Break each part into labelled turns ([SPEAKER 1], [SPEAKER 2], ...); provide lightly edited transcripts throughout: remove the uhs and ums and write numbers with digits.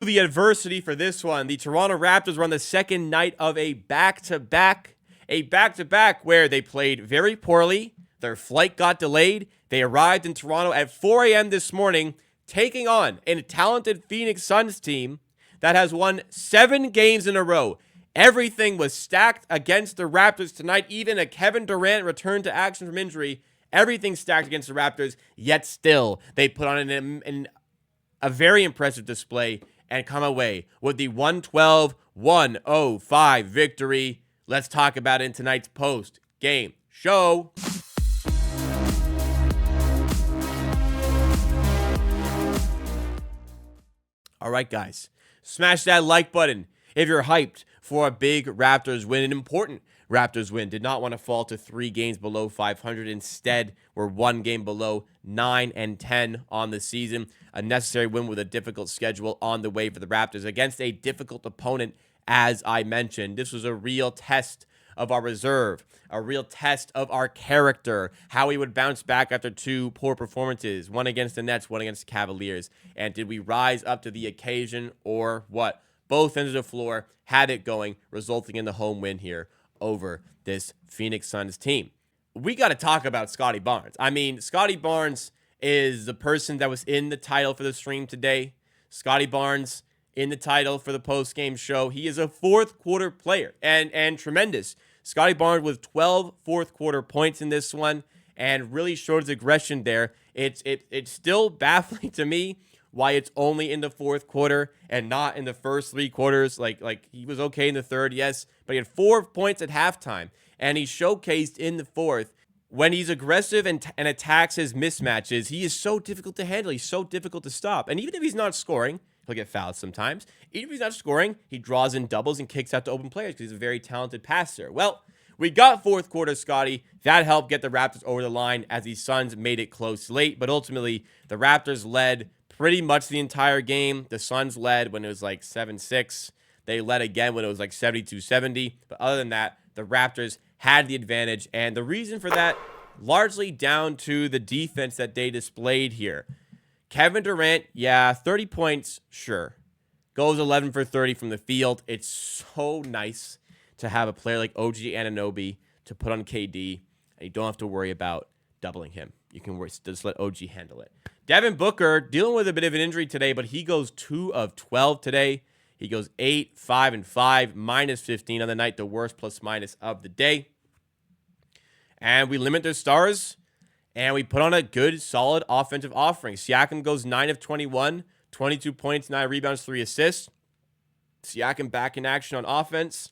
[SPEAKER 1] The adversity for this one. The Toronto Raptors were on the second night of a back-to-back where they played very poorly. Their flight got delayed. They arrived in Toronto at 4 a.m. this morning, taking on a talented Phoenix Suns team that has won 7 games in a row. Everything was stacked against the Raptors tonight. Even a Kevin Durant returned to action from injury. Everything stacked against the Raptors, yet still they put on a very impressive display and come away with the 112-105 victory. Let's talk about it in tonight's post-game show. All right, guys, smash that like button if you're hyped for a big Raptors win, an important Raptors win. Did not want to fall to 3 games below 500. Instead, we're 1 game below 9-10 on the season. A necessary win with a difficult schedule on the way for the Raptors against a difficult opponent, as I mentioned. This was a real test of our reserve, a real test of our character, how we would bounce back after 2 poor performances, one against the Nets, one against the Cavaliers. And did we rise up to the occasion or what? Both ends of the floor had it going, resulting in the home win here over this Phoenix Suns team. We got to talk about Scotty Barnes. I mean, Scotty Barnes is the person that was in the title for the stream today. Scotty Barnes in the title for the post-game show. He is a fourth quarter player and tremendous. Scotty Barnes with 12 fourth quarter points in this one and really showed his aggression there. It's still baffling to me why it's only in the fourth quarter and not in the first 3 quarters. Like he was okay in the third, yes, but he had 4 points at halftime, and he showcased in the fourth. When he's aggressive and attacks his mismatches, he is so difficult to handle. He's so difficult to stop. And even if he's not scoring, he'll get fouled sometimes. Even if he's not scoring, he draws in doubles and kicks out to open players because he's a very talented passer. Well, we got fourth quarter Scotty. That helped get the Raptors over the line as the Suns made it close late. But ultimately, the Raptors led pretty much the entire game. The Suns led when it was like 7-6. They led again when it was like 72-70. But other than that, the Raptors had the advantage. And the reason for that, largely down to the defense that they displayed here. Kevin Durant, yeah, 30 points, sure. Goes 11 for 30 from the field. It's so nice to have a player like OG Anunoby to put on KD, and you don't have to worry about doubling him. You can just let OG handle it. Devin Booker dealing with a bit of an injury today, but he goes 2 of 12 today. He goes 8, 5, and 5, minus 15 on the night, the worst plus-minus of the day. And we limit their stars, and we put on a good, solid offensive offering. Siakam goes 9 of 21, 22 points, 9 rebounds, 3 assists. Siakam back in action on offense.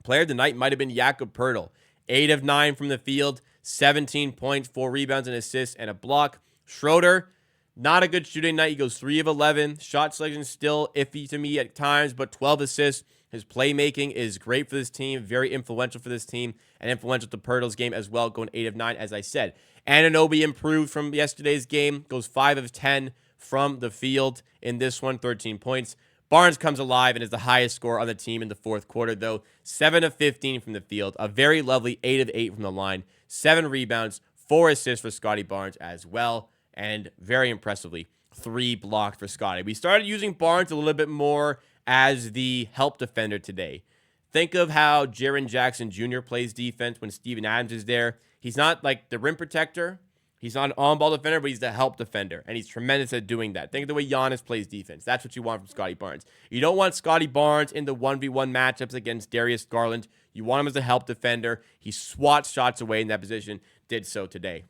[SPEAKER 1] Player of the night might have been Jakob Poeltl. 8 of 9 from the field, 17 points, 4 rebounds, and assists, and a block. Schroeder, not a good shooting night. He goes 3 of 11. Shot selection still iffy to me at times, but 12 assists. His playmaking is great for this team, very influential for this team, and influential to Poeltl's game as well, going 8 of 9, as I said. Anunoby improved from yesterday's game, goes 5 of 10 from the field in this one, 13 points. Barnes comes alive and is the highest scorer on the team in the fourth quarter, though. 7 of 15 from the field, a very lovely 8 of 8 from the line, 7 rebounds, 4 assists for Scotty Barnes as well, and very impressively, 3 blocked for Scotty. We started using Barnes a little bit more as the help defender today. Think of how Jaren Jackson Jr. plays defense when Steven Adams is there. He's not like the rim protector. He's not an on-ball defender, but he's the help defender, and he's tremendous at doing that. Think of the way Giannis plays defense. That's what you want from Scotty Barnes. You don't want Scotty Barnes in the 1v1 matchups against Darius Garland. You want him as a help defender. He swats shots away in that position, did so today.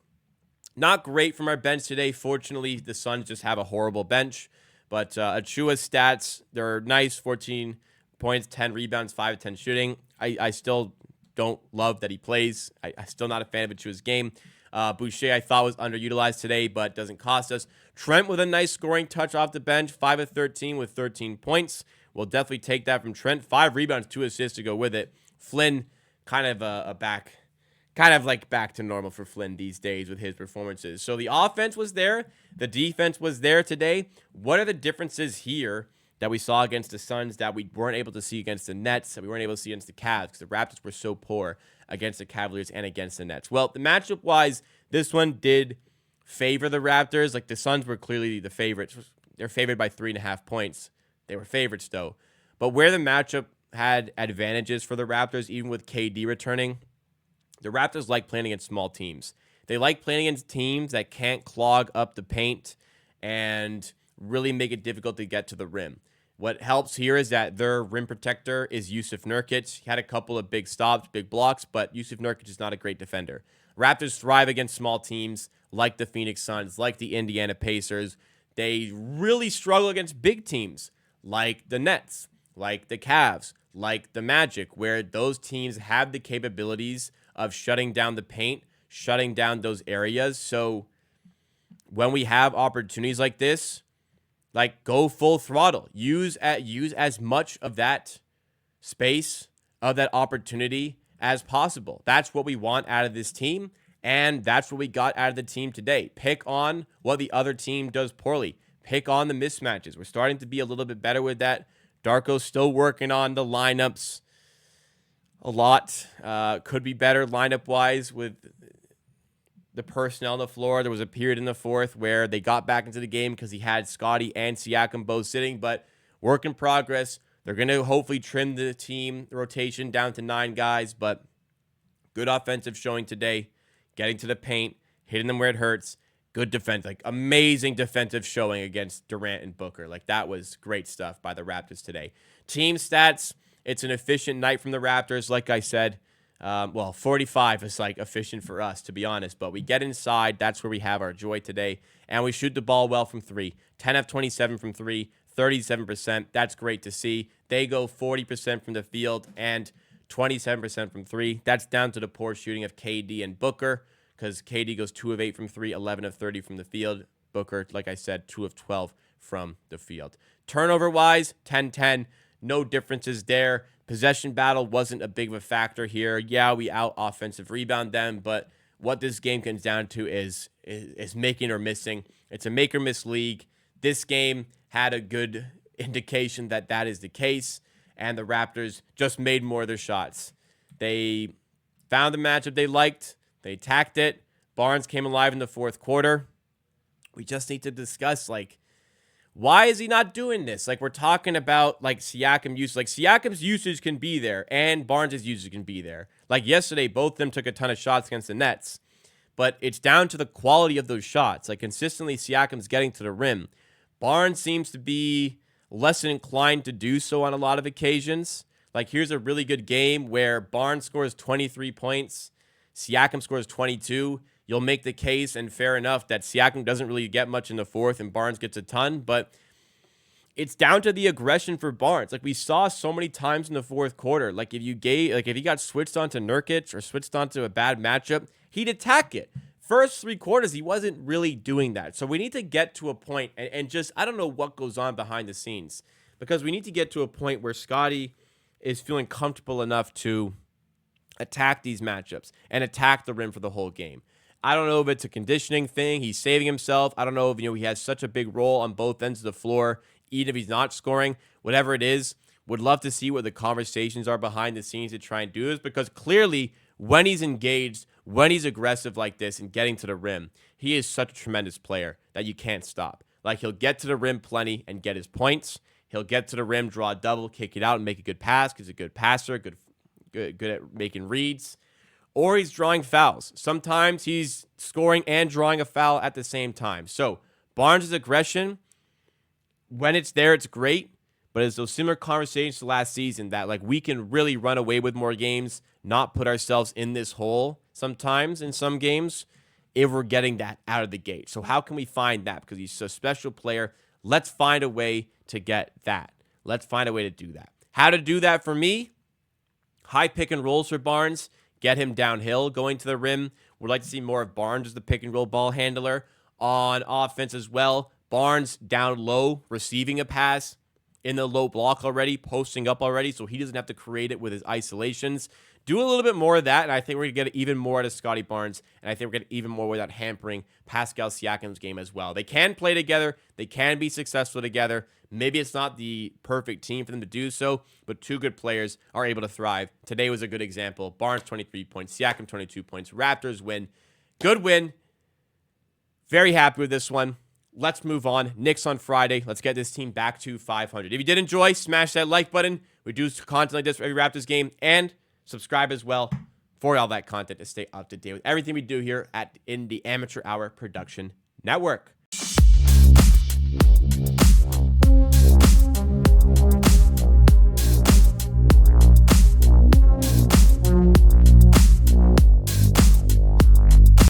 [SPEAKER 1] Not great from our bench today. Fortunately, the Suns just have a horrible bench, but Achua's stats, they're nice, 14 points, 10 rebounds, 5 of 10 shooting. I still don't love that he plays. I'm still not a fan of Achua's game. Boucher, I thought, was underutilized today, but doesn't cost us. Trent with a nice scoring touch off the bench, 5 of 13 with 13 points. We'll definitely take that from Trent. 5 rebounds, 2 assists to go with it. Flynn, kind of back to normal for Flynn these days with his performances. So the offense was there. The defense was there today. What are the differences here that we saw against the Suns that we weren't able to see against the Nets, that we weren't able to see against the Cavs because the Raptors were so poor against the Cavaliers and against the Nets? Well, the matchup-wise, this one did favor the Raptors. Like, the Suns were clearly the favorites. They're favored by 3.5 points. They were favorites, though. But where the matchup had advantages for the Raptors, even with KD returning, the Raptors like playing against small teams. They like playing against teams that can't clog up the paint and really make it difficult to get to the rim. What helps here is that their rim protector is Jusuf Nurkic. He had a couple of big stops, big blocks, but Jusuf Nurkic is not a great defender. Raptors thrive against small teams like the Phoenix Suns, like the Indiana Pacers. They really struggle against big teams like the Nets, like the Cavs, like the Magic, where those teams have the capabilities of shutting down the paint, shutting down those areas. So when we have opportunities like this, like, go full throttle. Use as much of that space, of that opportunity as possible. That's what we want out of this team, and that's what we got out of the team today. Pick on what the other team does poorly. Pick on the mismatches. We're starting to be a little bit better with that. Darko's still working on the lineups a lot. Could be better lineup-wise with the personnel on the floor. There was a period in the fourth where they got back into the game because he had Scottie and Siakam both sitting, but work in progress. They're going to hopefully trim the team rotation down to 9 guys, but good offensive showing today, getting to the paint, hitting them where it hurts. Good defense, like amazing defensive showing against Durant and Booker. Like, that was great stuff by the Raptors today. Team stats, it's an efficient night from the Raptors, like I said. 45 is like efficient for us, to be honest, but we get inside. That's where we have our joy today, and we shoot the ball well from 3. 10 of 27 from 3, 37%. That's great to see. They go 40% from the field and 27% from 3. That's down to the poor shooting of KD and Booker, because KD goes 2 of 8 from 3, 11 of 30 from the field. Booker, like I said, 2 of 12 from the field. Turnover-wise, 10-10. No differences there. Possession battle wasn't a big of a factor here. Yeah, we out offensive rebound them, but what this game comes down to is making or missing. It's a make or miss league. This game had a good indication that that is the case, and the Raptors just made more of their shots. They found the matchup they liked. They attacked it. Barnes came alive in the fourth quarter. We just need to discuss, why is he not doing this? We're talking about, Siakam use. Siakam's usage can be there, and Barnes' usage can be there. Yesterday, both of them took a ton of shots against the Nets. But it's down to the quality of those shots. Consistently, Siakam's getting to the rim. Barnes seems to be less inclined to do so on a lot of occasions. Here's a really good game where Barnes scores 23 points. Siakam scores 22. You'll make the case, and fair enough, that Siakam doesn't really get much in the fourth and Barnes gets a ton, but it's down to the aggression for Barnes. We saw so many times in the fourth quarter, if he got switched onto Nurkic or switched onto a bad matchup, he'd attack it. First 3 quarters, he wasn't really doing that. So we need to get to a point, and just, I don't know what goes on behind the scenes, because we need to get to a point where Scottie is feeling comfortable enough to attack these matchups and attack the rim for the whole game. I don't know if it's a conditioning thing. He's saving himself. I don't know if he has such a big role on both ends of the floor, even if he's not scoring. Whatever it is, would love to see what the conversations are behind the scenes to try and do this, because clearly when he's engaged, when he's aggressive like this and getting to the rim, he is such a tremendous player that you can't stop. He'll get to the rim plenty and get his points. He'll get to the rim, draw a double, kick it out, and make a good pass because he's a good passer, good at making reads. Or he's drawing fouls. Sometimes he's scoring and drawing a foul at the same time. So Barnes' aggression, when it's there, it's great. But it's those similar conversations to last season that we can really run away with more games, not put ourselves in this hole sometimes in some games if we're getting that out of the gate. So how can we find that? Because he's a special player. Let's find a way to get that. Let's find a way to do that. How to do that for me? High pick and rolls for Barnes. Get him downhill, going to the rim. Would like to see more of Barnes as the pick and roll ball handler. On offense as well, Barnes down low, receiving a pass in the low block already, posting up already, so he doesn't have to create it with his isolations. Do a little bit more of that, and I think we're going to get even more out of Scotty Barnes, and I think we're going to get even more without hampering Pascal Siakam's game as well. They can play together. They can be successful together. Maybe it's not the perfect team for them to do so, but 2 good players are able to thrive. Today was a good example. Barnes, 23 points. Siakam, 22 points. Raptors win. Good win. Very happy with this one. let's move on. Knicks on Friday. Let's get this team back to 500. If you did enjoy, smash that like button. We do content like this for every Raptors game. And subscribe as well for all that content to stay up to date with everything we do here in the Amateur Hour Production Network.